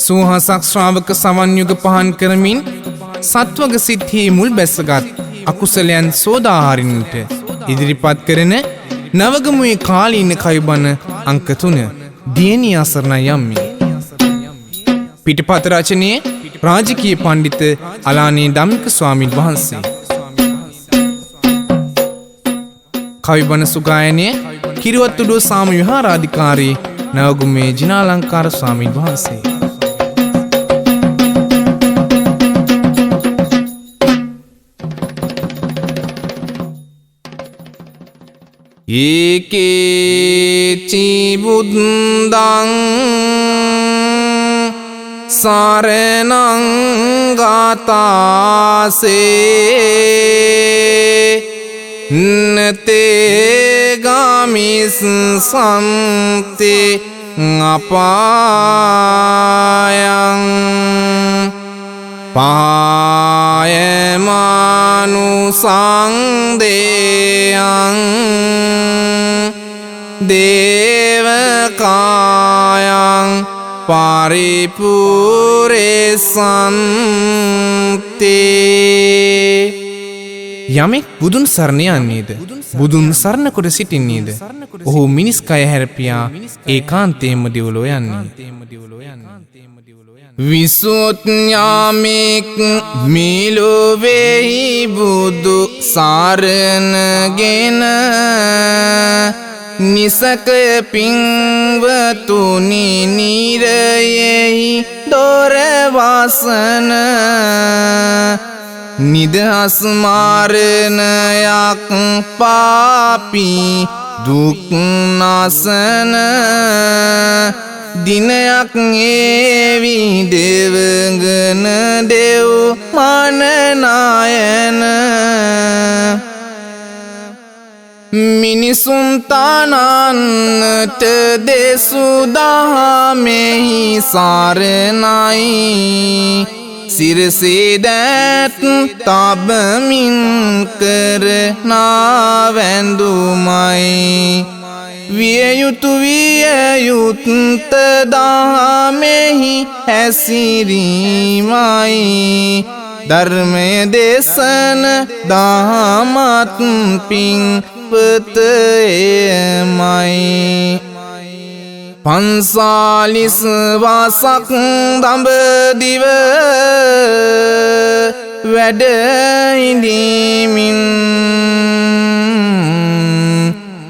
සූහසක් ශ්‍රාවක සමන්යුග පහන් කරමින් සත්වග සිද්ධියේ මුල් බැසගත් අකුසලයන් සෝදාහරින්නට ඉදිරිපත් කරන නවගමුවේ කාලීන කවිබන අංක 3 දියණිය අසරණයි යම්මේ. පිටපත රචනයේ රාජකීය පඬිත අලානේ ධම්මික ස්වාමීන් වහන්සේ. කවිබන සුගායනයේ කිරිවත්තුඩුව සාම විහාරාධිකාරී නවගමුවේ ජිනාලංකාර ස්වාමීන් වහන්සේ. ඒකේචි බුද්දං සරණං ගාතාසේ නතේ ගාමිස් සම්තේ අපායං පායමානුසං දේයං දේවකායං පරිපූරේසන්තේ. යමෙක් බුදුන් සරණ යන්නේද, බුදුන් සරණ කොට සිටින්නේද, ඔහු මිනිස් කය හැරපියා ඒකාන්තයෙන්ම දෙව්ලොව යන්නේ. විසුඥාමෙක් මිලොවෙහි බුදු සරණගෙන නිසකය පින්වතුනි නිරයෙහි දොරවසන නිදහස් මාරණයක් පාපී දුක් නාසන දිනයක් ඒවි දෙවඟන දෙව් මනනායන මිනිසුන් තනන්නට දෙසුදහමෙහි සරණයි සිරසේ දැත් තබමින් කරනා වැඳුමයි වියයුතු වියයුත්ත දහමෙහි හැසිරීමයි ධර්මය දේශන දහමත් පින්පතයමයි. පන්සාලිස් වසක් දඹදිව වැඩ ඉඳීමින්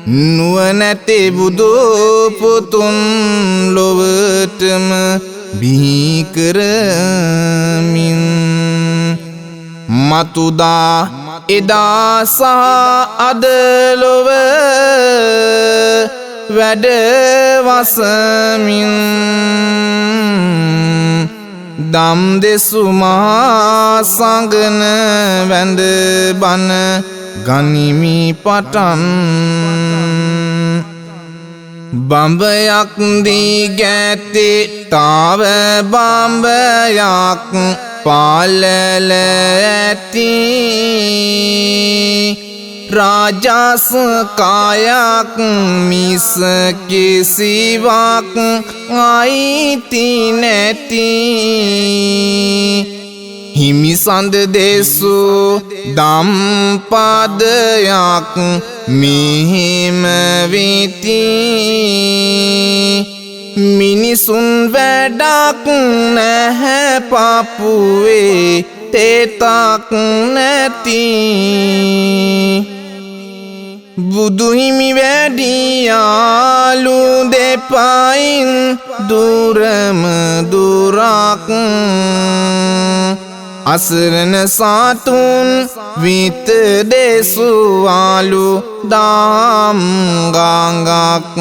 නුවණැති බුදු පුතුන් ලොවටම බිහි කරමින් මතුදා එදා සහ අද ලොව වැඩ වසමින් දම් දෙසු මහා සංඝන වැඳ බණ ගනිමි පටන් බඹයක් දී ගැත්තේ තාව බඹයක් පාලල ඇති රාජස් කායක් මිස කිසිවක් අයිති නැති හිමිසඳ දෙසු දම් පදයක් මෙහෙම වෙති මිනිසුන් වැඩක් නැහැ පපුවේ තෙතක් නැති බුදුහිමි වැඩියාලු දෙපයින් දුරම දුරක් අසරණ සාතුන් විත දෙසුවාලු දාම් ගංගක්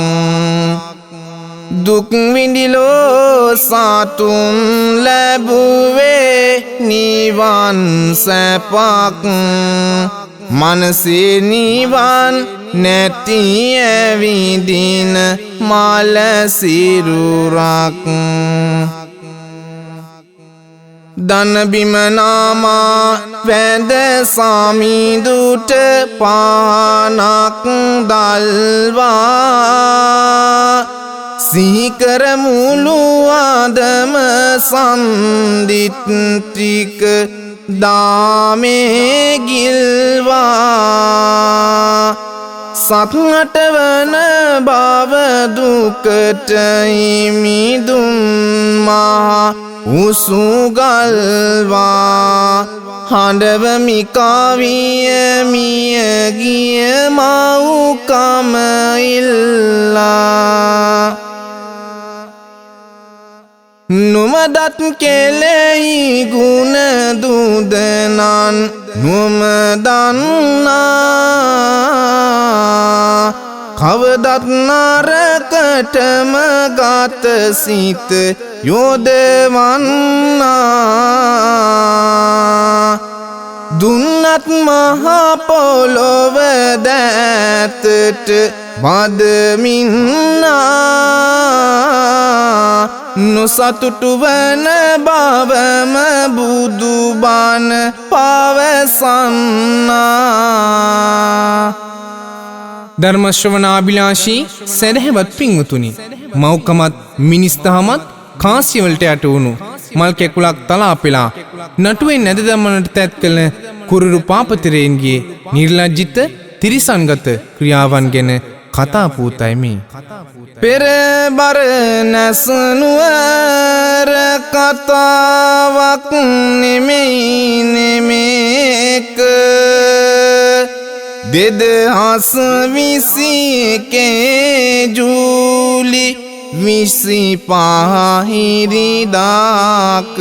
දුක් විඳිලෝ සාතුන් ලැබුවේ නිවන් සැපක් මනසේ නිවන් නැති ඇවිදින මල සිරුරක් දන බිම නාමා වැඳ සාමිදුට පානක් දල්වා සිහිකර මුළු ආදම සන්දිට්ඨික දාමේ ගිල්වා සත්නට වන බව දුකට හිමිදුන් මහා උසුගල්වා හඬවමි කවිය මිය ගිය මව්කම ඉල්ලා නුමදත් කෙලෙයි ගුණ දුදනන් නුමදන්නා කවදත් නරකටම ගත සිත යොදවන්නා දුන්නත් මහා පොළොව දෑතට බදමින්නා නොසතුටු වන බවම බුදුබණ පවසන්නා ධර්ම ශ්‍රවණාභිලාෂී සදහවත් පින්වතුනි මෞකමත් මිනිස් දහමත් කාසියවලට යට වුණු මල් කැකුලක් තලා පෙලා නටුවෙන් නැද දමනට තැත් කළ කුරුරු පාපතිරයන්ගේ නිර්ලජ්ජිත තිරිසන්ගත ක්‍රියාවන් ගැන කතා පූතයි මේ පෙර බර නැසනුවර කතාවක් නෙමෙයික දෙදහස් 21 ජූලි 25 හිරිදාක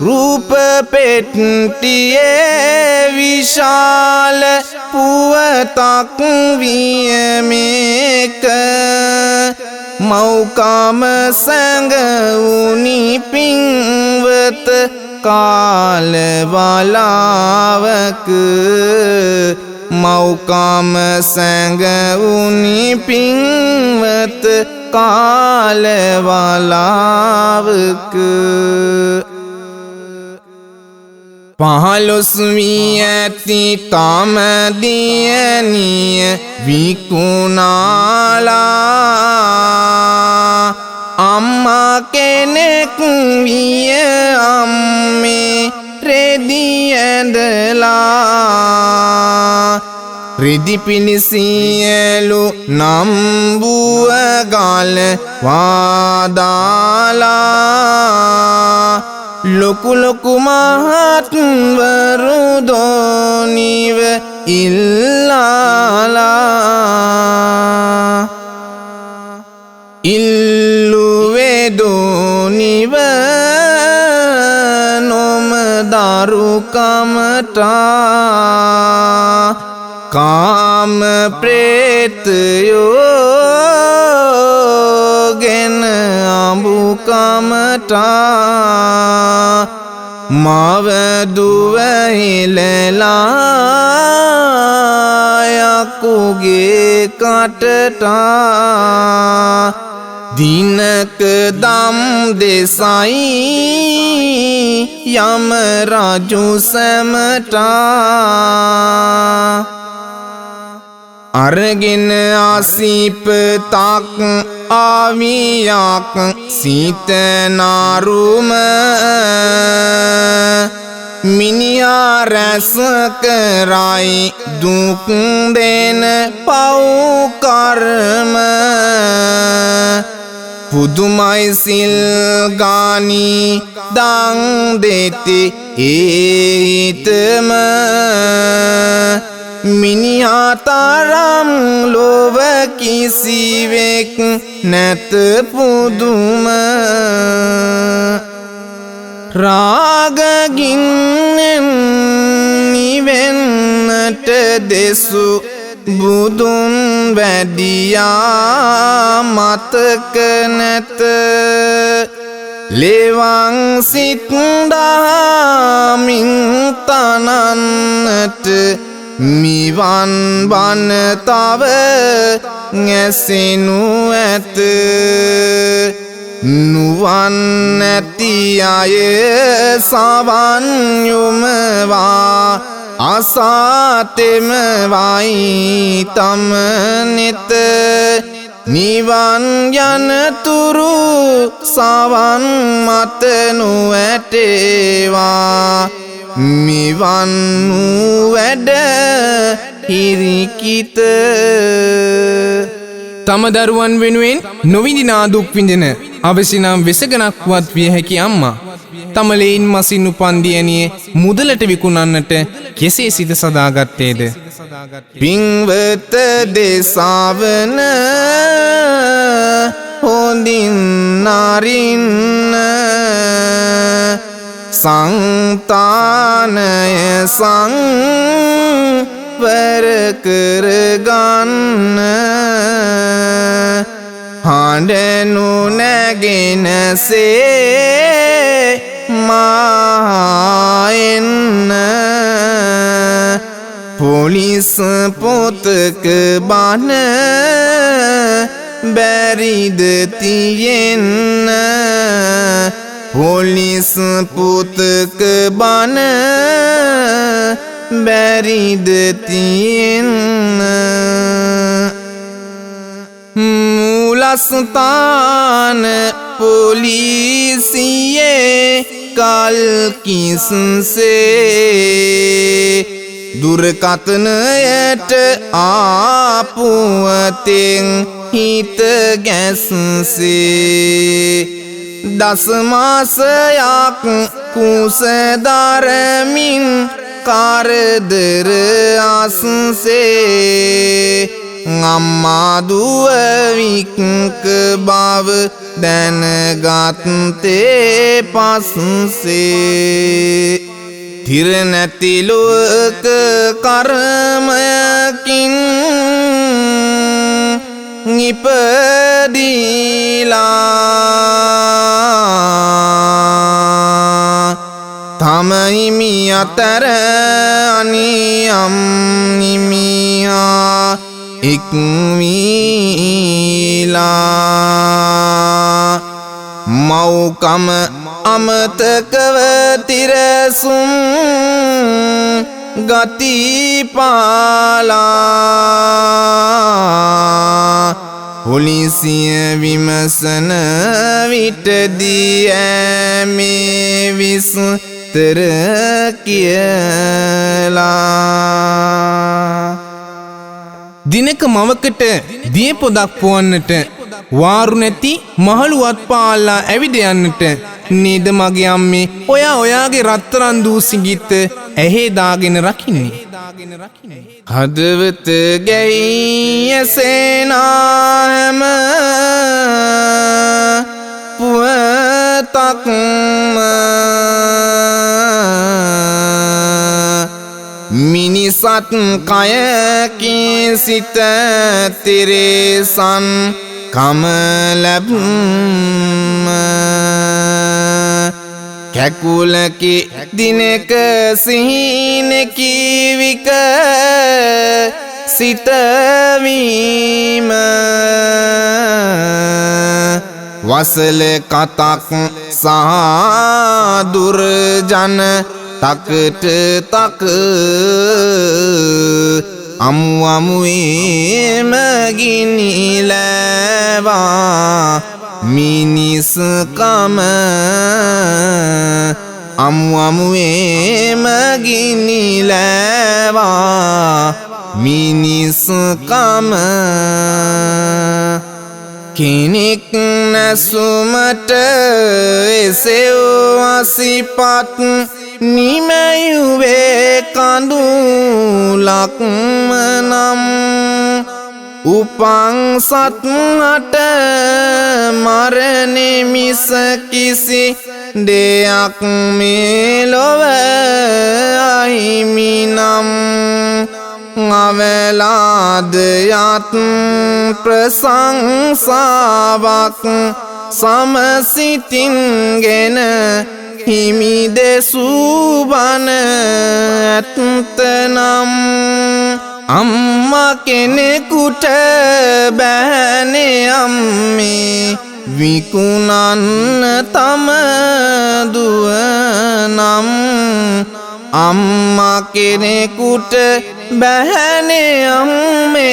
රූප පෙට්ටියේ විශාල පුවතක් විය මේක මෞකම සැඟවුනි පින්වත කාලවලාවක මෞකම සැඟවුනි පින්වත කාලවලාවක පහළොස් වී ඇති තම දියණිය විකුණාලා අම්මා කෙනෙක් විය අම්මේ රෙදි ඇඳලා රෙදි පිණිසියලු නම්බුව ගල වාදාලා ලොකු ලොකු මහත්වරු දෝනිව ඉල්ලාලා ඉල්ලුවේ දෝනිව නොම දරුකමටා කාම ප්‍රේතයෝ ගෙන අඹුකමටා මව දුව ඉලලා යකුගේ කටටා දිනක දම් දෙසයි යම රජු සැමටා අරගෙන ආසීපතක් ආවියක් සීතනාරුම මිනිහා රැස් කරයි දුක් දෙන පව් කර්ම පුදුමයි සිල් ගානි දන් දෙති ඒතම මිනිහා තරම් ලොව කිසිවෙක් නැත පුදුම රාගගින්නෙන් නිවෙන්නට දෙසු බුදුන් වැඩියා මතක නැත ලෙවන් සිත් දහමින් තනන්නට මිවන් බන තව ඇසෙනු ඇත නුවන් නැති අය සවන් යොමවා අසාතෙම වයි තම නෙත නිවන් යනතුරු සවන් මත නොඇටේවා මිවන් වූ වැඩ හිරිකිත තම දරුවන් වෙනුවෙන් නොවිඳිනා දුක් විඳින අවසිනම් වෙසගනක්වත් විය හැකි අම්මා තම ලෙයින් මසින් උපන් දියණිය මුදලට විකුණන්නට කෙසේ සිත සදාගත්තේද? පින්වත දෙසාවන හොඳින් නරින්න සංතානය සංවර කරගන්න හඬනු නැගෙනසේ මාෙන්න පොලිස් පොතක බන බැරිද තියෙන්න පොලිස් පොතක බන බැරිද තියෙන්න මූලස්ථාන පොලිසියේ කල් කිස්සේ දුරකථනයට ආපුවතෙන් හිත ගැස්සේ දසමාසයක් කුසදරමින් කරදර අස්සේ අම්මාදුව වික්ක බව දැනගත්තේ පස්සේ තිර නැති ලෝක කර්මයකින් ඉපදීලා තම හිමි අතර අනියම් හිමියා ඉක්මීලා මෞකම අමතකව තිරසුම් ගතිපාලා පොලිසිය විමසන විටදී මේ විස්තර කියලා දිනක මවකට දිය පොදක් පොවන්නට වාරු නැති මහලුවත් පාල්ලා ඇවිද යන්නට නේද මගේ අම්මේ ඔයාගේ රත්තරන් දූ සිඟිත්ත ඇහේ දාගෙන රකින්නේ. හදවත ගැයි ඇසෙනාම පුවතක්ම මිනිසත් කයකී සිත තිරසන් කම ලැබුම කැකුලකි දිනක සිහිනෙකි වික සිතවීම වසල කතක් සාදුර්ජන තකට තක අමු අමුවේම ගිනිලවා මිනිස්කම අමු අමුවේම ගිනිලවා මිනිස්කම කෙනෙක් නැසුමට එසෙව් අසිපත් නිමයුවේ කඳුලක්ම නම් උපං සත්හට මරණෙ මිස කිසි දෙයක් මේ ලොව අහිමි නම් අවලාද යත් ප්‍රසංසාවක් සමසිතින්ගෙන හිමි දෙසූ බන ඇත්තනම් අම්ම කෙනෙකුට බෑනේ අම්මේ විකුණන්න තම දුව නම් අම්ම කෙනෙකුට බෑනේ අම්මේ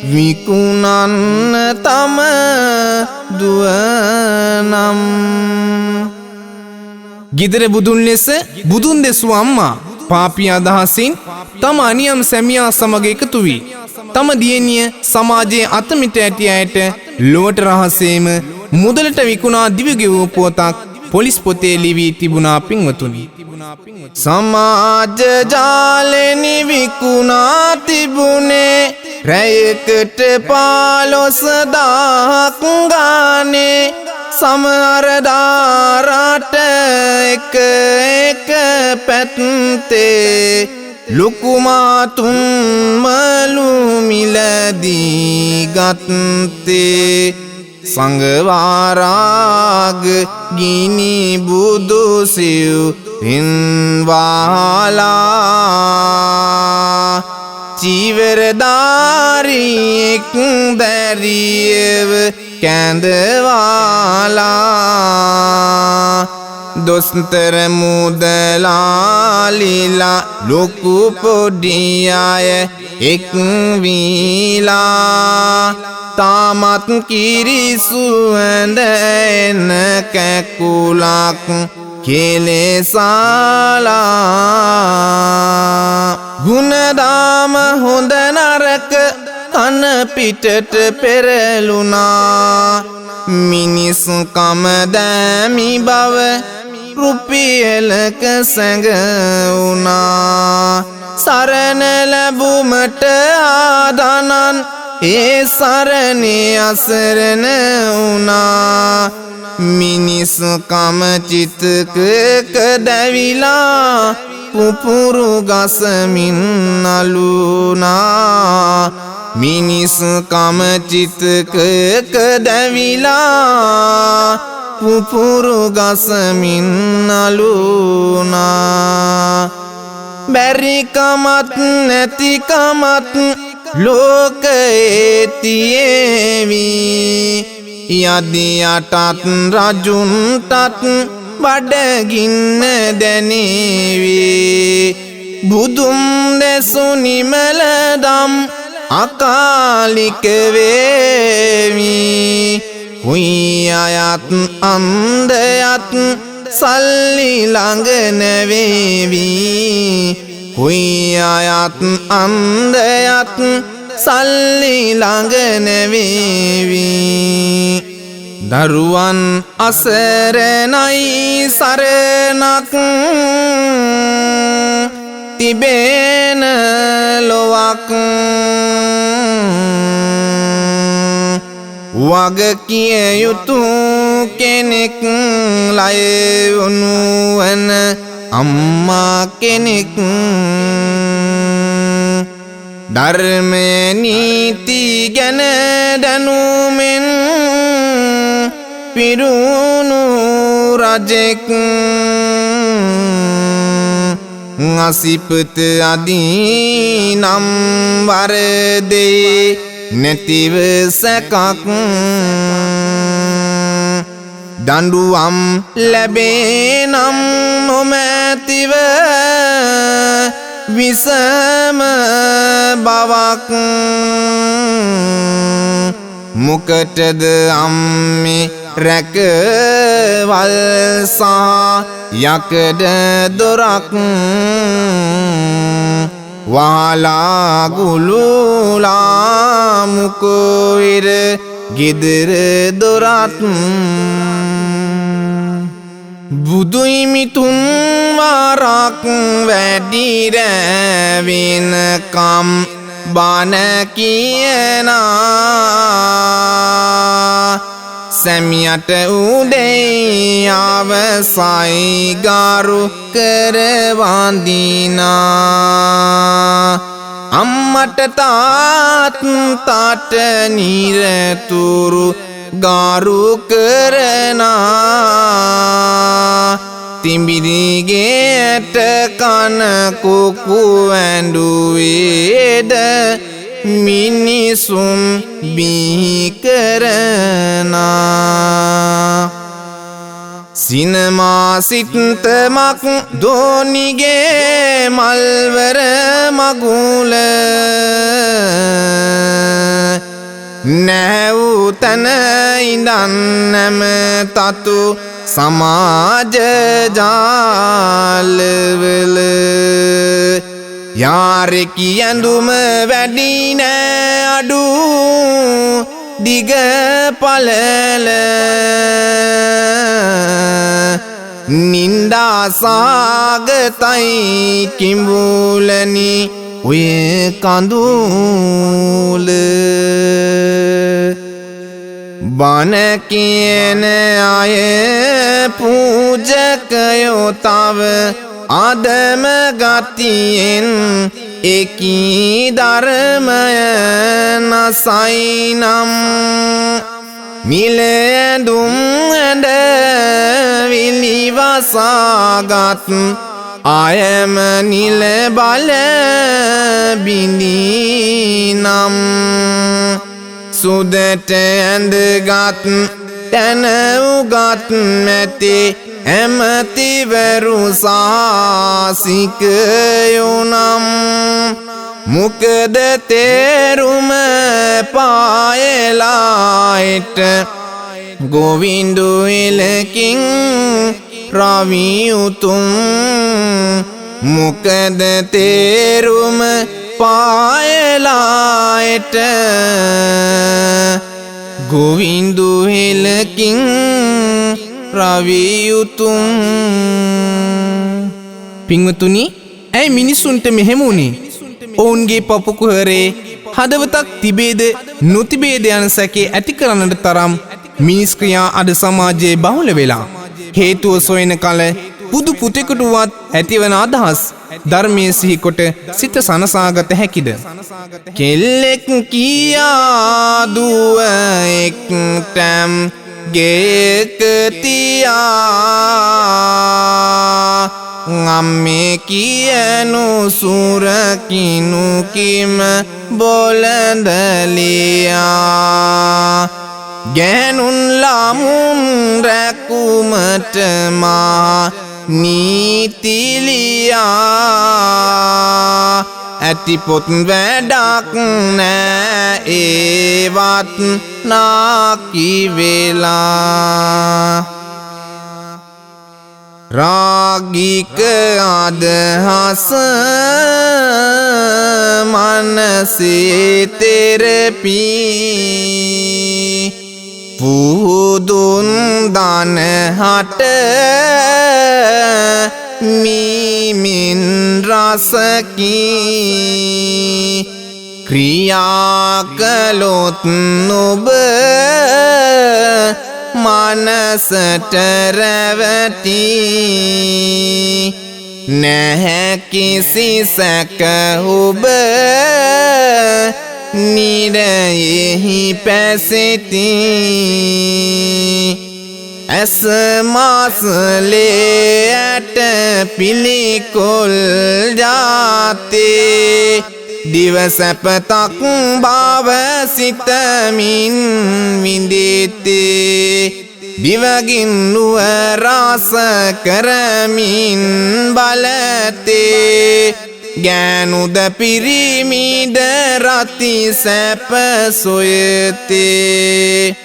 විකුණන්න තම දුවනම් ගිදර බුදුන් ලෙස බුදුන් දෙසූ අම්මා පාපී අදහසින් තම අනියම් සැමියා සමග එකතු වී තම දියණිය සමාජයේ අතමිට ඇති අයට ලොවට රහසේම මුදලට විකුණා දිවිගෙවූ පුවතක් පොලිස් පොතේ ලිවී තිබුණා පින්වතුනි. සමාජ ජාලෙනි විකුණා තිබුණේ රැයකට 15,000ක් ගානේ සමහර දාරට එක පැත්තේ ලොකුමාතුන් මලු මිලදී ගත්තේ සංගවාරාග ගිනි බුදු සිව් පින්වාලා චීවරධාරියෙක් දැරියව කැඳවාලා දොස්තර මුදලාලිලා ලොකු පොඩි අය එක් වීලා තාමත් කිරිසුවඳ එන කැකුලක් කෙලෙසාලා ගුණදාම හොඳ නරක කන පිටට පෙරළුණා මිනිස්කම දැමි බව රුපියලක සැඟවුණා සරණ ලැබුමට ආදනන් ඒ සරණේ අසරණ වුණා මිනිස්කම චිතකක දැවිලා පුපුරු ගසමින් නලුණා මිනිස්කම චිතකක දැවිලා පුපුරු ගසමින් නලුණා බැරිකමත් නැතිකමත් ලෝකයේ තියේවි යදියටත් රජුන්ටත් බඩගින්න දැනේවි බුදුන් දෙසු නිමලදම් අකාලික වේවි හුයි අයත් අන්දයත් සල්ලි ළඟ නැවේවි හුයි අයත් අන්දයත් සල්ලි ළඟ නැවේවි දරුවන් අසරණයි සරණක් තිබෙන ලොවක් වග කිය යුතු කෙනෙක් ලයවනුවන අම්මා කෙනෙක් ධර්මය නීති ගැන දැනුමෙන් පිරුණු රජෙක් අසිපත අදී නම් වරදේ නැතිව සැකක් දඬුවම් ලැබේ නම් නොමැතිව විසම බවක් මොකටද අම්මේ රැකවල්සා යකඩ දොරක් වාලා ගුලුලා මුකෝයිර ගෙදර දොරත් බුදුයිමිතුන් වාරක් වැඩිරැවෙනකම් බණ කියනා සැමියට උදේ අවසයි ගාරු කරවන්දිනා අම්මට තාත්තට නිරතුරු ගාරු කරනා තිඹිරිගේ ඇට කන කුකු ඇඬුවේද මිනිසුන් බිහි කරනා සිනමා සිත්තමක් දෝනිගේ මල්වර මගුල නැවුතන ඉඳන්නම තතු සමාජ ජාලවල යාරෙකි ඇඳුම වැඩි නෑ අඩු දිග පළල නින්දා සාගතයි කිඹුලනි ඔය කඳුල බණ කියන අය පූජකයෝ තව ආදම ගතියෙන් එකී ධර්මය නසයිනම් මිල ඇඳුම් ඇඳ විලිවසාගත් අයම නිල බල බිඳීනම් සුදට ඇඳගත් තැන උගත් මැති ඇමතිවරු සාසිකයෝ නම් මොකද තේරුම පායලායට ගෝවින්දු එලකින් රවි උතුම් මොකද තේරුම පායලායට ගෝවින්දු එලකින් රවි උතුම්. පින්වතුනි, ඇයි මිනිසුන්ට මෙහෙම වුනේ? ඔවුන්ගේ පපු කුහරේ හදවතක් තිබේද නොතිබේද යන සැකේ ඇති කරන්නට තරම් මිනිස් ක්‍රියා අද සමාජයේ බහුල වෙලා. හේතුව සොයන කල බුදු පුතෙකුටවත් ඇතිවන අදහස් ධර්මයේ සිහිකොට සිත සනසාගත හැකිද? කෙල්ලෙක් කියා දුව එක්ටම් ගේක තියා අම්මේ කියනු සුරකිනු කිම බොලඳලියා ගැනුන් ලාමුන් රැකුමට මා නීතිලියා ඇති පොත් වැඩක් නෑ ඒවත් නාකි වෙලා රාගික අදහස මනසේ තෙරපී පුදුන් දනහට මීමින් රසකී ක්‍රියා කළොත් නොබ මනසට රැවටී නැහැ කිසි සැක ඔබ නිරයෙහි පැසිතී ඇස මාසලේ ඇට පිළිකොල් ජාතේ දිව සැපතක් බව සිතමින් විඳිතේ දිවගින්නුව රස කරමින් බලතේ ගෑනුද පිරිමිද රති සැප සොයතේ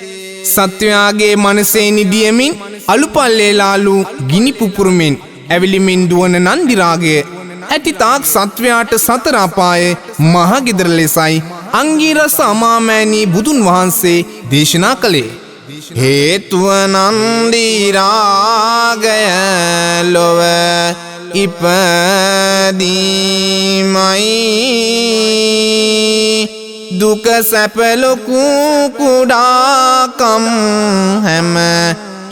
සත්වයාගේ මනසේ නිදියමින් අලුපල්ලේ ලාලු ගිනි පුපුරමින් ඇවිලිමින් දුවන නන්දි රාගය ඇති තාක් සත්වයාට සතර අපායේ මහගෙදර ලෙසයි අංගීරස අමාමෑණී බුදුන් වහන්සේ දේශනා කළේ. හේතුව නන්දි රාගය ලොව ඉපදීමයි දුක සැප ලොකු කුඩාකම් හැම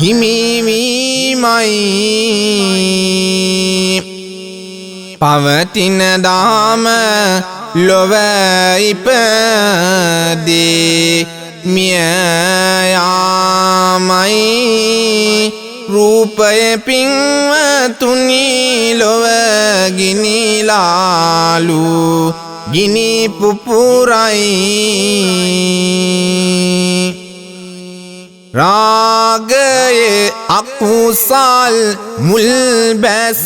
හිමිවීමයි පවතින දාම ලොව ඉපදී මියයාමයි රූපය පින්වතුනි ලොව ගිනිලාලු ගිනි පුපුරයි රාගයේ අකුසල් මුල් බැස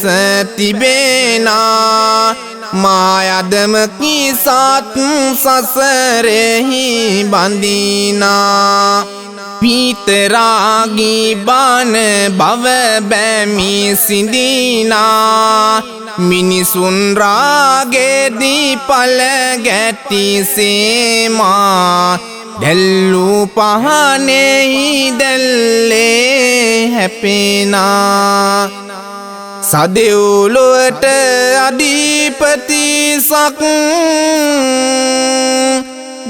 තිබෙනා මායදම කිසත් සසරෙහි බඳිනා පීතරාගී බාන බව බැමි සිඳිනා මිනිසුන් රාගේදී පල ගැටි සේමා දැල්ලු පහනෙහි දැල්ලේ හැපෙනා සදෙව්ලොවට අධිපති සක්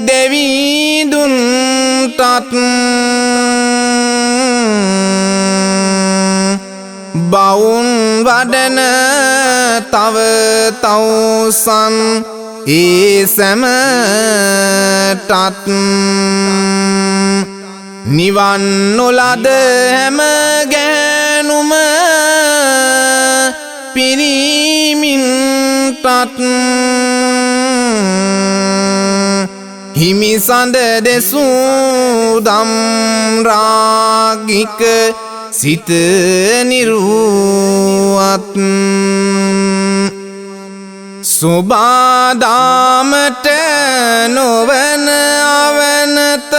දෙවිඳුන්ටත් බවුන් වඩන තව තවුසන් ඒ සැමටත් නිවන් නොලද හැම ගෑනුම පිරිමින්ටත් හිමිසඳ දෙසූ දම් රාගික සිත නිරුවත් සුබාදාමට නොවන අවනත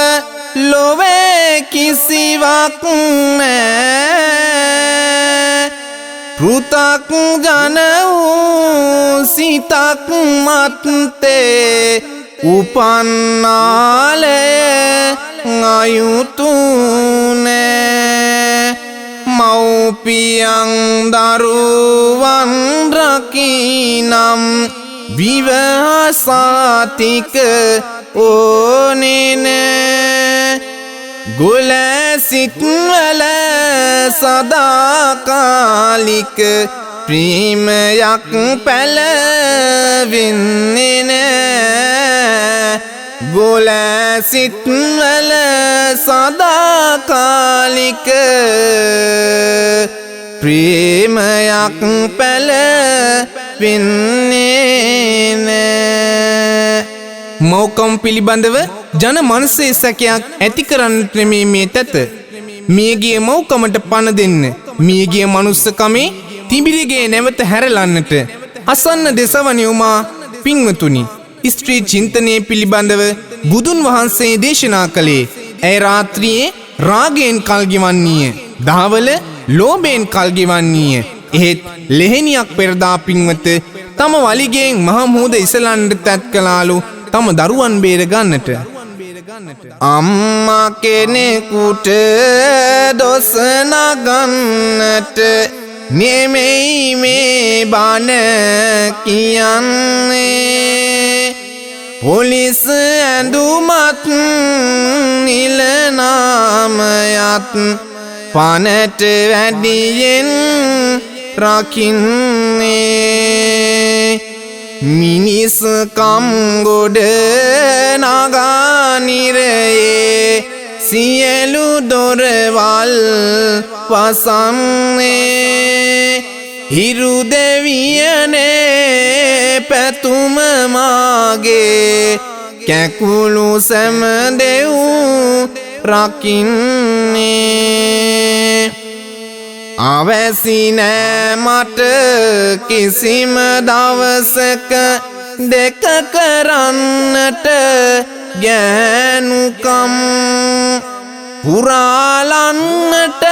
ලොවේ කිසිවක් නෑ පෘතක් ජන වූ සිතක් මත්තේ උපන්නාලය අයුතුනෑ මව්පියන් දරුවන් රකිනම් විවහසාතික ඕනෙනෑ ගොල සිත්වල සදාකාලික ප්‍රීමයක් පැලවෙන්නේ නෑ ගොල සිත්වල සදාකාලික ප්‍රේමයක් පැලවෙන්නේ නෑ මෞකම් පිළිබඳව ජන මනසේ සැකයක් ඇති කරන්නට නෙමේ මේ තැත මියගිය මෞකමට පණ දෙන්න මියගිය මනුස්සකමේ තිබිරිගේ නැවත හැරලන්නට අසන්න දෙසවන උමා පින්වතුනි ස්ත්‍රී චින්තනය පිළිබඳව බුදුන් වහන්සේ දේශනා කළේ ඇය රාත්‍රියේ රාගයෙන් කල්ගෙවන්නීය දහවල ලෝභයෙන් කල්ගෙවන්නීය එහෙත් ලෙහෙනියක් පෙරදා පින්වත තම වලිගෙන් මහ මුහුද ඉසලන්නට තැත් කළාලු තම දරුවන් බේර ගන්නට අම්මා කෙනෙකුට දොස් නගන්නට නෙමෙයි මේ බණ කියන්නේ පොලිස් ඇඳුමත් නිල නාමයත් පනට වැඩියෙන් රකින්නේ මිනිස්කම් ගොඩ නගානිරයේ සියලු දොරවල් පසන්නේ හිරු දෙවියනේ පැතුම මාගේ කැකුළු සැම දෙව් රකින්නේ අවැසි නෑ මට කිසිම දවසක දෙක කරන්නට ගෑනුකම් පුරාලන්නට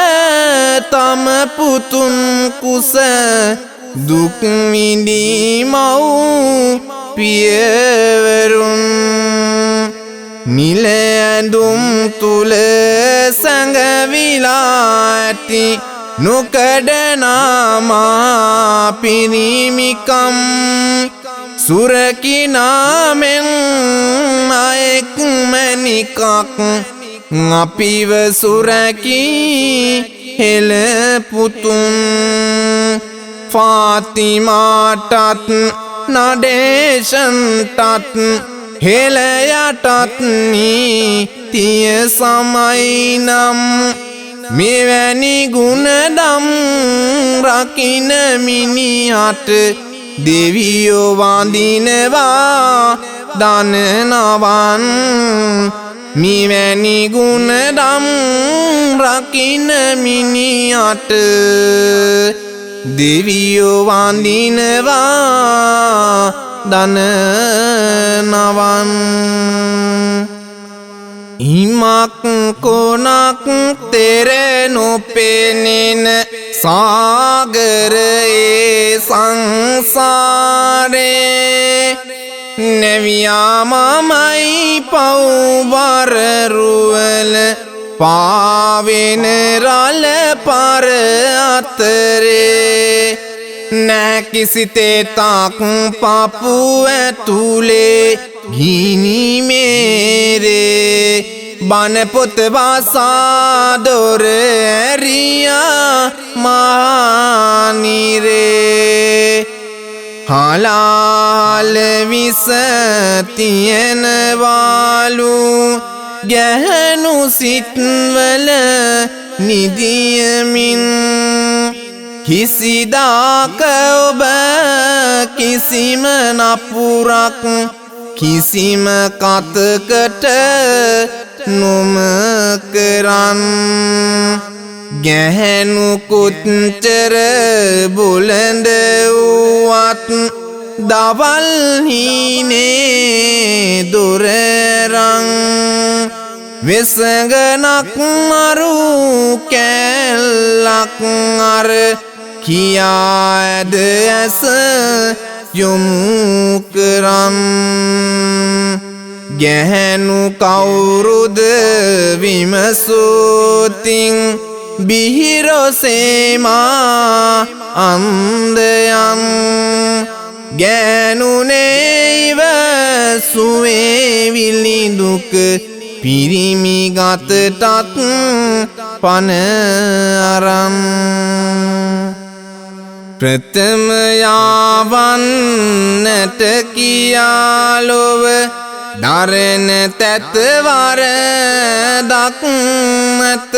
තම පුතුන් කුස දුක් විඳී මව් පියවරුන් නිල ඇඳුම් තුල සැඟවිලා ඇති නොකඩනාමා පිරිමිකම් සුරකිනාමෙන් අයෙක් මැණිකක් අපිව සුරකී හෙළ පුතුන් ෆාතිමාටත් නඩේෂන්ටත් හෙළ යටත් නීතිය සමයි නම් මෙවැනි ගුණදම් රකින මිනිහට දෙවියෝ වඳිනවා දනනවන් මෙවැනි ගුණදම් රකින මිනිහට දෙවියෝ වඳිනවා දන නවන් ඉමක් කොනක් තෙර නොපෙනෙන සාගරයේ සංසාරේ නැවියා මමයි පව්බර රුවල පාවෙන රළ පර අතරේ නැකිසි තෙතක් පපු ඇතුලේ ගිනි මේරේ බණ පොත වාසා දොර ඇරියා මානිරේ හලාල විස තියෙනවාලු ගැහැණු සිත්වල නිදියමින් කිසිදාක ඔබ කිසිම නපුරක් කිසිම කතකට නොම කරන් ගැහැණු කොච්චර බුලඳ වුවත් දවල් හීනේ දොරරන් වෙසගනක් මරු කැල්ලක් අර කියා ඇද ඇස යොමු කරන් ගැහැණු කවුරුද විමසෝතින් බිහිරොසේමා අන්දයන් ගැනුනේව සුවේ විලිදුක පිරිමි ගතටත් පන අරන් ප්‍රථම යාවන්නට කියාලොව දරන තැතවර දක්මත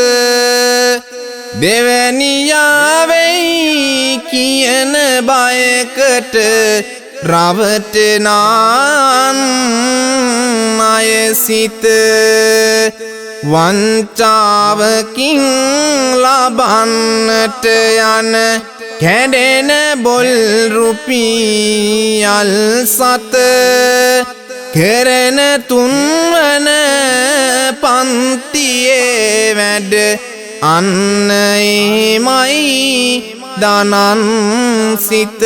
දෙවැනියාවෙයි කියන බයකට රවටනාන් අයසිත වංචාවකින් ලබන්නට යන කැඩෙන බොල් රුපියල් සත කරන තුන්වන පන්තියේ වැඩ අන්න එමයි දනන් සිත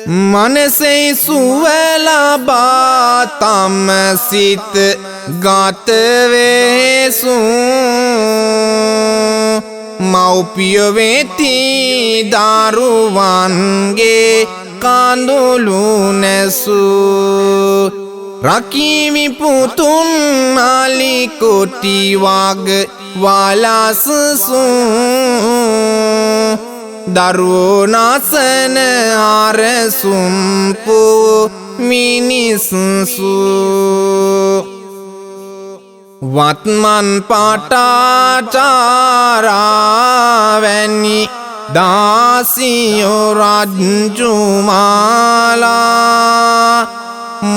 මනසේ සුව ලබා තම සිත ගත වේසු මව්පිය වෙති දරුවන්ගේ කඳුළු නැසු රකිමි පුතුන් අලි කොටි වග වලසසු දරුවෝ නසන අරසුම්පු මිනිස්සු වත්මන් පාටාචාරාවැනි දාසියෝ රජ්ජුමාලා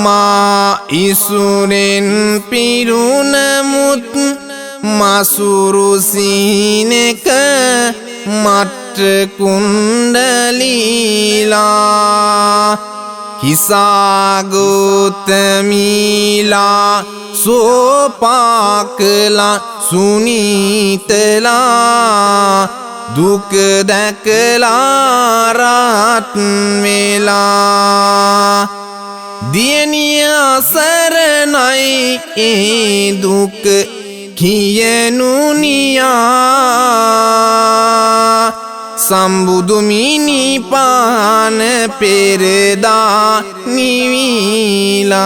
මා ඉසුරෙන් පිරුණමුත් මසුරු සීනෙක මට්ට කුණ්ඩලීලා හිසාගෝතමීලා සෝපාකලා සුනීතලා දුක දැකලා රත් වෙලා දියණිය අසරණයි ඒ දුක කියනු නියා සම්බුදු මිනිපාන පෙරදා නිවිලා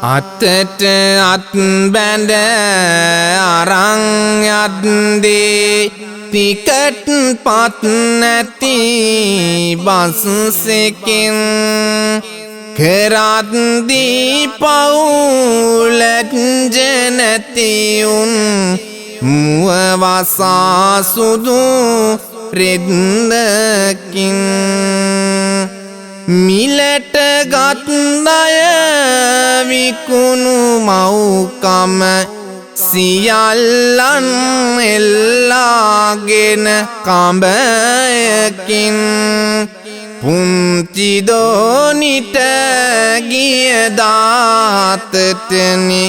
අතට අත් බැඳ අරන් යද්දී ටිකට් පත් නැති බස්සකින් කරද්දී පවුලට නැති උන් මුව වසා සුදු රෙද්දකින් මිලට ගත් අය විකුණු මව්කම සියල්ලන් එල්ලාගෙන කඹයකින් පුංචි දෝනිට ගිය දාතටනි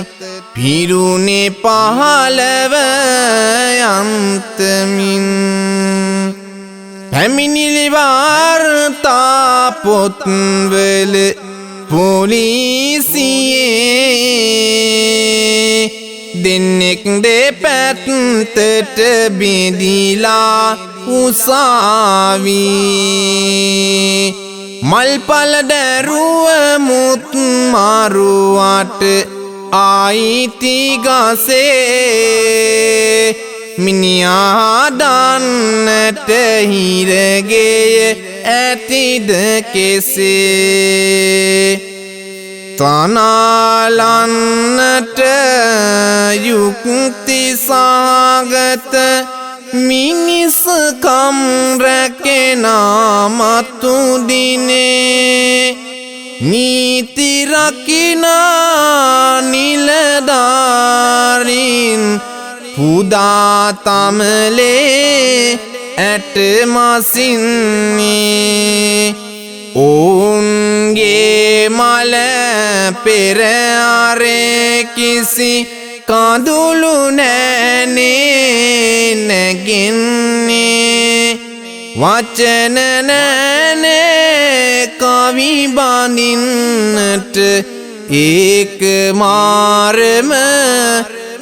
පිරුණේ පහළව යන්තමින් පැමිණිලි වාර්තා පොත්වල පොලිසියේ දෙන්නෙක් දෙපැත්තට බෙදිලා උසාවී මල්පල දැරුව මුත් මරුවට ආයිති ගසේ මිනිහා දන්නට හිරගෙය ඇතිද කෙසේ තනාලන්නට යුක්ති සාගත මිනිස්කම් රැකෙනා මතු දිනේ නීති රකිනා නිලධාරීන් පුදා තමලේ ඇට මසින්නේ ඔවුන්ගේ මල පෙර අරේ කිසි කඳුළු නෑනේ නැගෙන්නේ වචන නෑනේ කවි බඳින්නට ඒක මාරම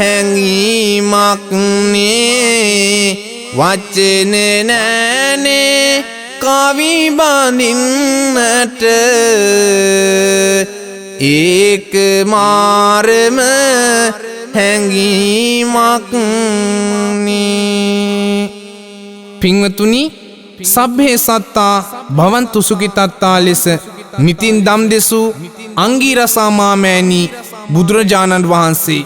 හැඟීමක් නේ වචන නෑනේ කවි බඳින්නට ඒක මාරම හැඟීමක් නේ පින්වතුනි සබ්බේ සත්තා භවන්තු සුඛිතත්තා ලෙස නිතින් දම් දෙසූ අංගීරසා මාමෑණී බුදුරජාණන් වහන්සේ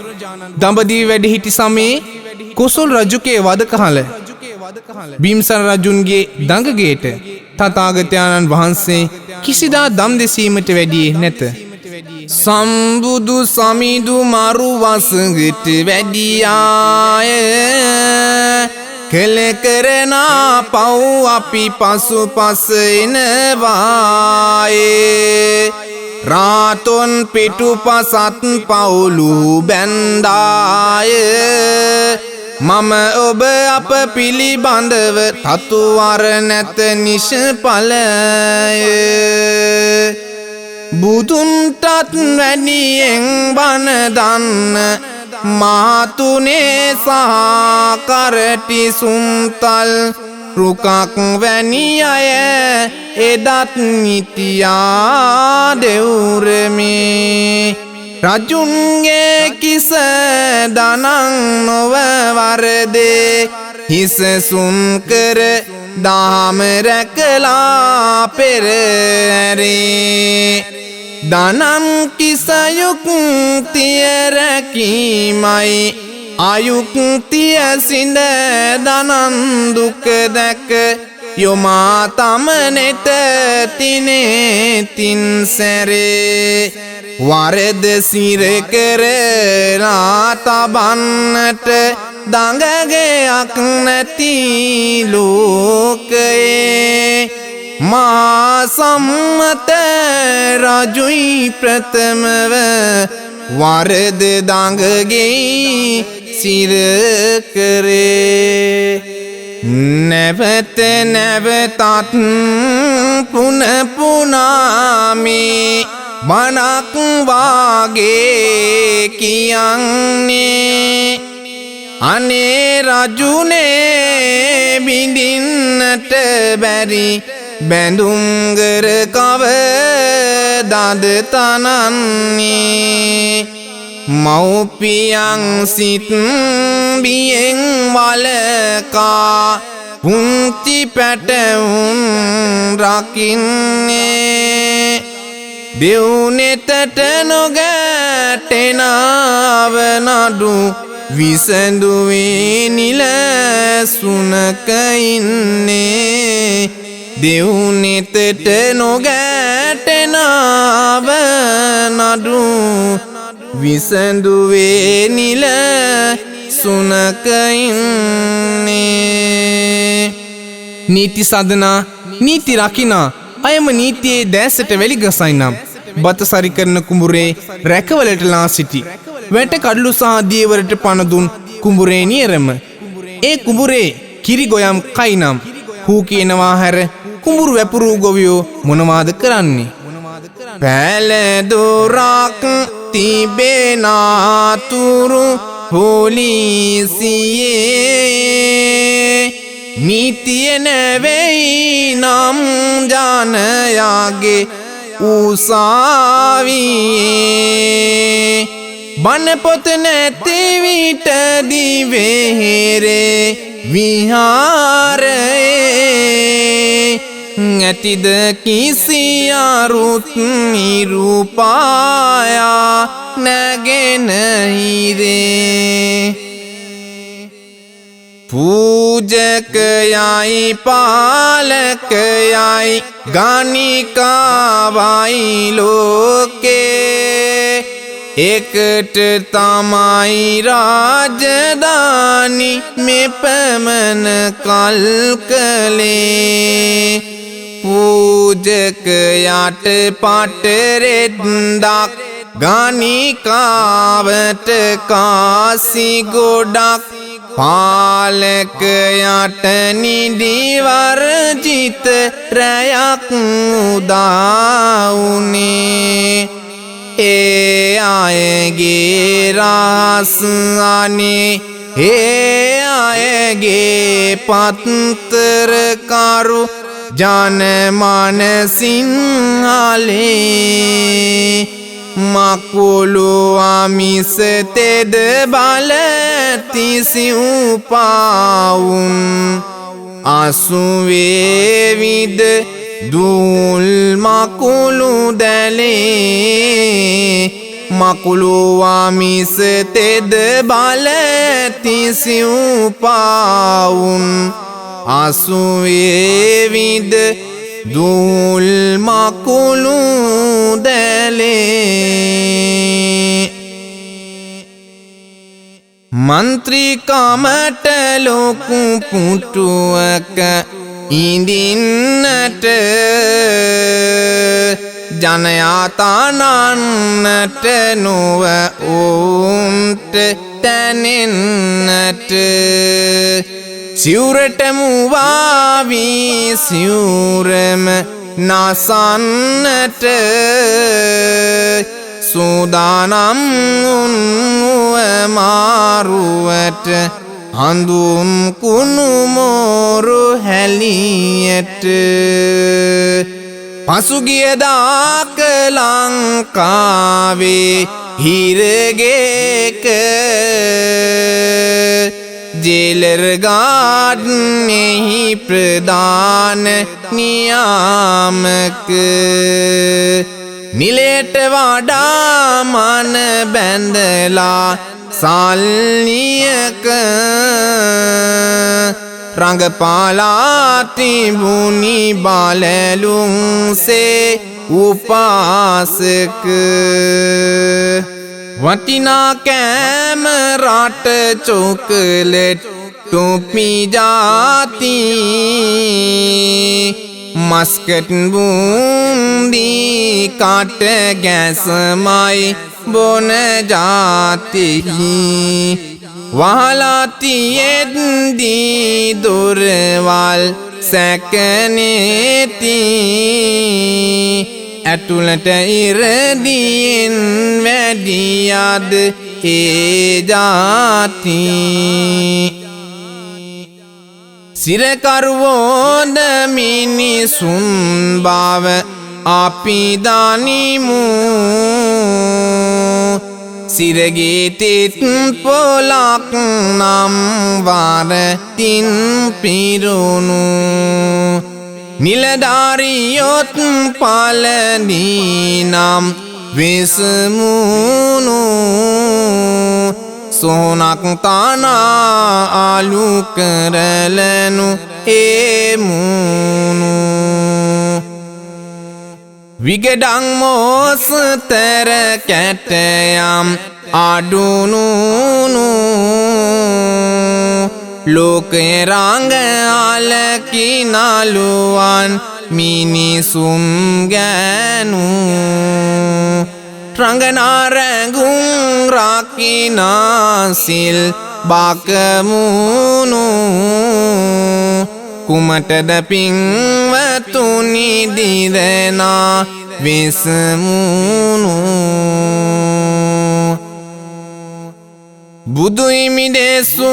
දඹදිව වැඩ සිටි සමයේ කොසල් රජුගේ වදකහල බිම්සර රජුන්ගේ දඟගේට තථාගතයන්න් වහන්සේ කිසිදා දම් දෙසීමට වැඩියේ නැත. සම්බුදු සමිදු මරු වසඟට වැඩියාය කළ කරනා පව් අපි පසු පස එනවායේ රාතොන් පිටුපසත් පවුලු බැන්දාය මම ඔබ අප පිළිබඳව තතුවර නැත නිෂ්ඵලය බුදුන්ටත් වැඩියෙන් බණ දන්න මාතුනේ සාකරටි සුන්තල් රුකක් වැනි අය එදත් නිතියා දෙවුරමේ රජුන්ගේ කිස දනං නොව වරදේ හිසසුන් කර දාම රැකලා පෙරරේ දනන් කිසයුක්තිය රැකීමයි අයුක්තිය සිඳ දනන් දුක දැක යොමා තමනෙට තිනේ තින් සැරේ වරද සිර කරලා තබන්නට දඟගයක් නැති ලෝකයේ මා සම්මත රජුයි ප්‍රථමව වරද දඟගෙයි සිර කරේ නැවත නැවතත් පුන පුනාමේ මනක් වාගේ කියන්නේ අනේ රජුනේ බිඳින්නට බැරි බැඳුම්ගර කවදාද තනන්නේ මව්පියන් සිත් බියෙන් වලකා පුංචි පැටවුන් රකින්නේ දෙව්නෙතට නොගැටෙනව නඩු විසඳුවේ නිලසුනක ඉන්නේ දෙව්නෙතට නොගැටෙනව නඩු විසඳුවේ නිල සුනක ඉන්නේ. නීති සදනා නීති රකිනා අයම නීතියේ දැසට වැලි ගසයිනම් බත සරි කරන කුඹුරේ රැකවලටලා සිටි. වැට කඩලු සහ දියවලට පනදුන් කුඹුරේ නියරම. ඒ කුඹුරේ කිරි ගොයම් කයිනම් හූ කියනවා හැර කුඹුරු වැපුරු ගොවියෝ මොනවාද කරන්නේ? පැලදුරක් තිබෙනාතුරු පොලිසියේ නීතිය නැවෙයි නම් ජනයාගේ උසාවියේ බණපොත නැති විට දිවෙහෙරේ විහාරයේ ඇතිද කිසි අරුත් නිරූපායා නැගෙන හිරේ. පූජකයයි පාලකයයි ගණිකාවයි ලෝකේ එකට තමයි රාජධානි මෙපමණ කල් කළේ. පූජකයාට පටරෙද්දක් ගණිකාවට කාසි ගොඩක් පාලකයාට නිදිවර්ජිත රැයක් උදාවුනේ. ඒ අයගේ රාස් අනේ ඒ අයගේ පත්තරකරු ජනමනසිංහලේ මකුළු අමිස තෙද බලති සිව්පාවුන් අසුවේවිද දූල් මකුළු දැලේ මකුළු අමිස තෙද බලති සිව්පාවුන් අසුවේවිද දූල් මකුළු දැලේ. මන්ත්‍රීකමට ලොකු පුටුවක ඉඳින්නට ජනයා තනන්නට නොව ඔවුන්ට තැනෙන්නට සිවුරට මුවාවී සිවුරම නසන්නට සූදානම් උන්ව මාරුවට හඳුන් කුණු මෝරු හැලියට පසුගියදාක ලංකාවේ හිරගේක ජේලර් ගාඩ්නෙහි ප්‍රධාන නියාමක නිලයට වඩා මන බැඳලා සල්ලියක රඟපාලා තිබුණි බලලුන්සේ උපාසක. වටිනා කෑම රට චොකලට් ටොපි ජාති මස්කට් බූන්දි කට ගැසමයි බොන ජාතිහි වහලා තියෙද්දී දොරවල් සැකනේති ඇතුළට ඉරදියෙන් වැඩියද ඒ ජාති. සිරකරුවෝද මිනිසුන් බව අපි දනිමු සිරගේ තෙත් පොලක් නම් වරතින් පිරුණු නිලධාරියොත් පලදී නම් වෙසමුණු සෝනක් තනා අලු කරලනු ඒමුණු විගඩං මෝස්තර කැටයම් අඩුනුනු ලෝකේ රංග අලකිනලුවන් මිනිසුන් ගැනු රංගනාරැඟුම් රකිනාසිල් බකමුණු කුමටද පින්වතුනි දිදෙනා විසමුණු බුදුහිමිදෙසු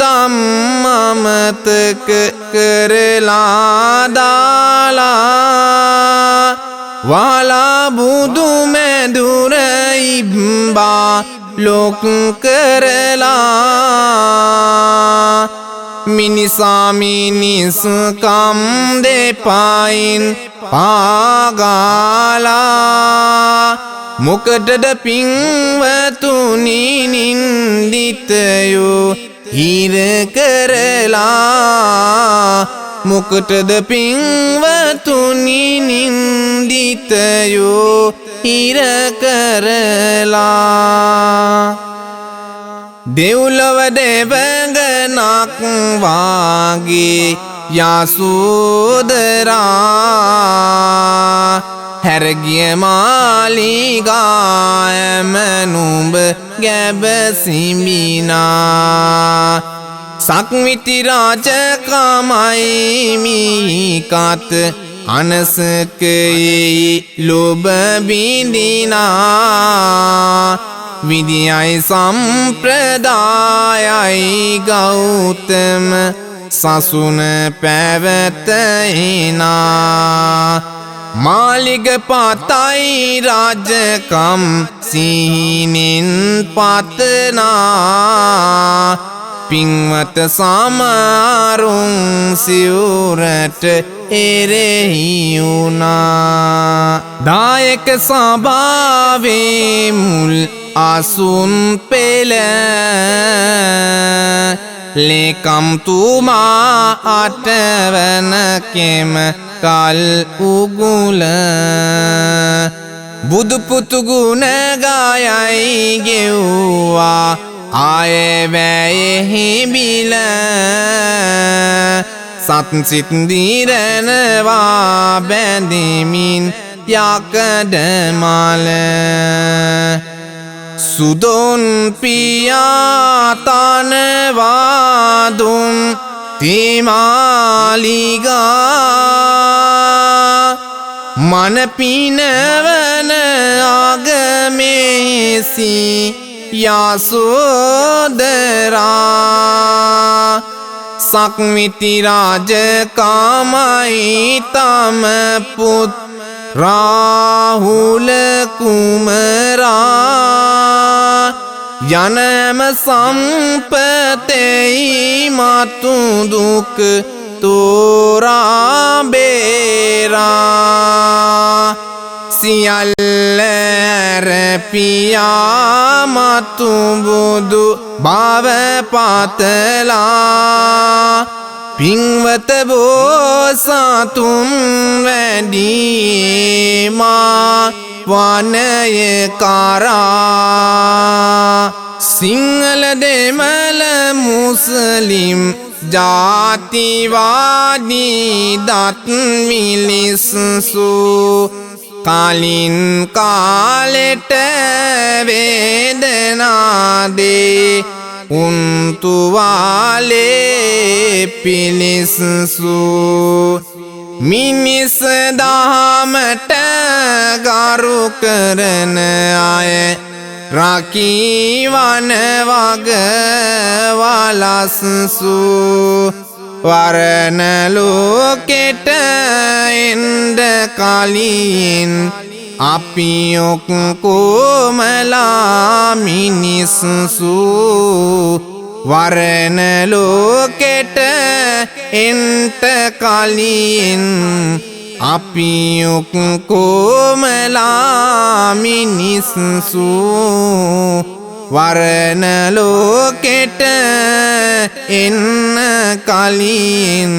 ධම්මමතක කරලා දාලා වාලා බුදු මැදුර ඉබ්බා ලොක් කරලා මිනිසා මිනිස්කම් දෙපයින් පාගාලා මොකටද පින්වතුනි නින්දිතයෝ හිර කරලා මොකටද පින්වතුනි නින්දිතයෝ හිර කරලා දෙව්ලොව දෙවඟනක් වාගේ යසෝදරා හැරගිය මාලිගායම නුඹ ගැබසිමිනා සක්විති රාජකමයි මීකත් අනසකයේ ලොබ බිඳිනා විදියයි සම්ප්‍රදායයි ගෞතම සසුන පැවැතෙනා මාලිග පතයි රාජකම් සිහිනෙන් පතනා පින්වත සමරුන් සිවුරට එරෙහි වුණා දායක සභාවේ මුල් අසුන් පෙළ ලේකම්තුමා අටවන කෙම කල් උගුල බුදුපුතු ගුණ ගායයි ගෙව්වා ආයෙවැයෙහි බිල සත්සිත් දිරනවා බැඳෙමින් යකඩ මල සුදොන් පියා තනවාදුන් තෙමාලිගා මන පිනවන අගමේසි යසෝදරා සක්විති රාජකමයි තම පුත් රාහුල කුමරා යනම සම්පතෙයි මතු දුක් තෝරා බේරා සියල්ල පියා මතු බුදු භව පතලා පින්වත බෝසතුන් වැඩිමා වනය කරා සිංහල දෙමළ මුස්ලිම් ජාතිවාදී දත් මිලිස්සු කලින් කාලෙට වේදනාදේ උන්තුවාලේ පිලිස්සු මිනිස් දහමට ගරු කරන අය රකීවන වග වලස්සු වරණ ලෝකෙට එන්ඩ කලින් අපි ඔක්කොමලා මිනිස්සු වරණ ලෝකෙට එන්ට කලින් අපි ඔක්කොමලා මිනිස්සු වරණ ලෝකෙට එන්න කලින්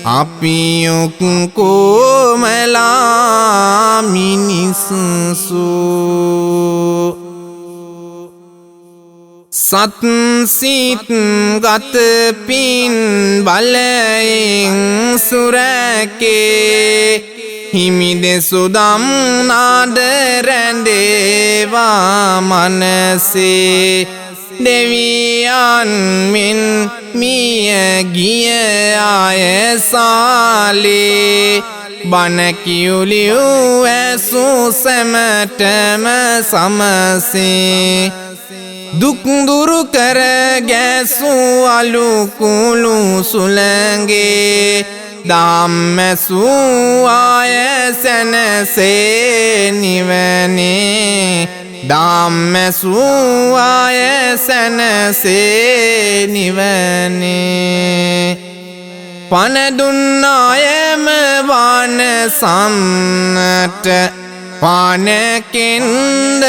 අපියුක් කෝමලා මිනිස්සු සත් සිත් ගත පින් බලයෙන් සුරකේ හිමිදෙසුදම් නාද රැඳේවා මනසේ දෙවියන් මෙන් මිය ගිය අය සාලේ බණ කියුලියු ඇසු සැමටම සමසේ දුක් දුරු කර ගැසු අලු කුළු සුළඟේ ධම්මසු ආය සැනසේ නිවනේ ධම්මසු ආය සැනසේ නිවනේ පන දුන්නායම වනසන්නට පානකින්ද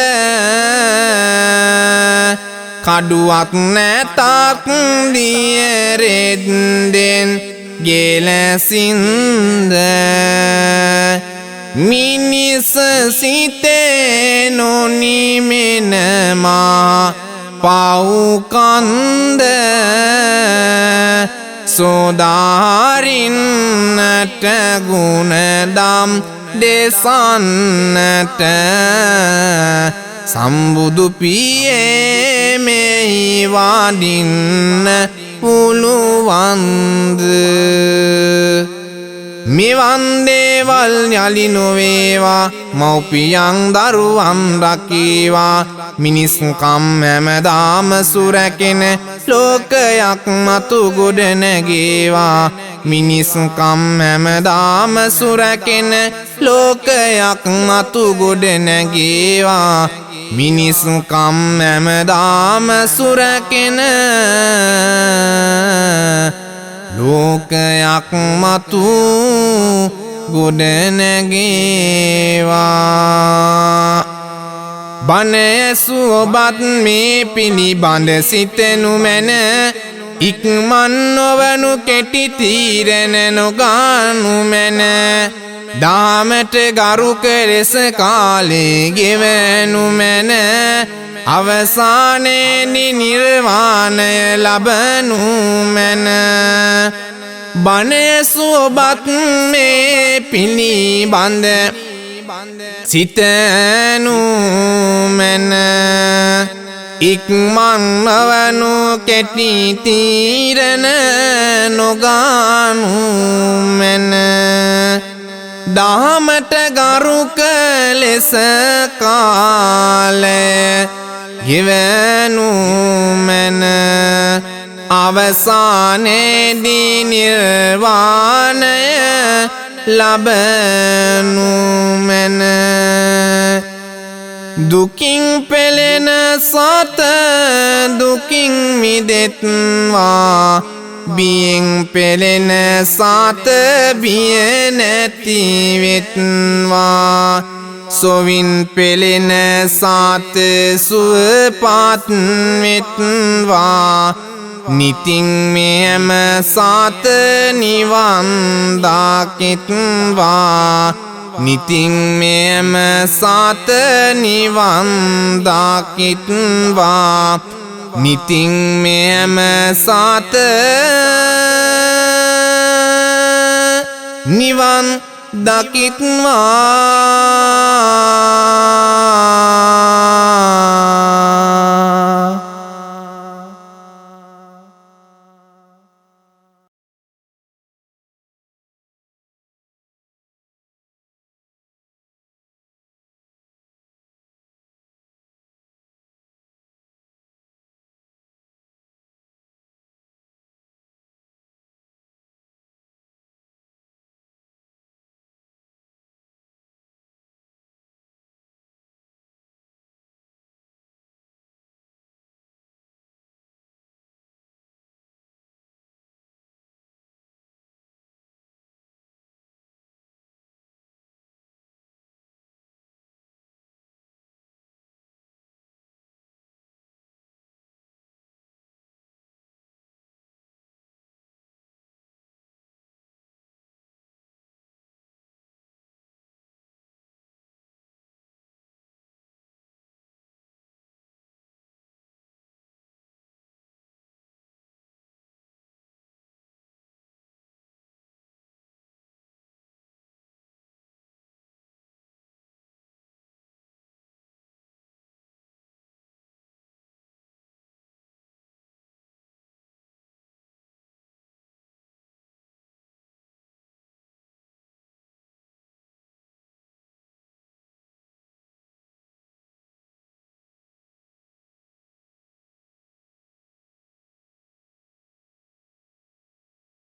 කඩුවක් නැතක් දියරෙද්දෙන් ගෙලසින්ද මිනිස් සිතේ නොනිමෙනමා පව්කන්ද සෝදාරින්නට ගුණදම් දෙසන්නට සම්බුදු පියේ මෙහි වඩින්න පුළුවන්ද මෙවන් දේවල් යලි නොවේවා මව්පියන් දරුවන් රකීවා මිනිස්කම් හැමදාම සුරැකෙන ලෝකයක් මතු ගොඩ නැගේවා මිනිස්කම් හැමදාම සුරැකෙන ලෝකයක් මතු ගොඩ නැගේවා මිනිස්කම් හැමදාම සුරැකෙන ලෝකයක් මතු ගොඩ නැගේවා බණ ඇසු ඔබත් මේ පිළිබඳ සිතනු මැන ඉක්මන් නොවනු කෙටි තීරණ නොගනු මැන දාමට ගරුක ලෙස කාලේ ගෙවනු මැන අවසානයේදී නිර්වාණය ලබනු මැන බණ ඇසු ඔබත් මේ පිළිබඳ සිතනු මැන ඉක්මන් නොවනු කෙටි තීරණ නොගනු මැන දහමට ගරුක ලෙස කාලය ගෙවනු මැන අවසානයේදී නිර්වාණය ලබනු මැන දුකින් පෙළෙන සත දුකින් මිදෙත්වා බියෙන් පෙළෙන සත බිය නැති වෙත්වා සොවින් පෙළෙන සත සුවපත් වෙත්වා නිතින් මෙම සත නිවන් දකිත්වා නිතින් මෙම සත නිවන් දකිත්වා නිතින් මෙම සත නිවන් දකිත්වා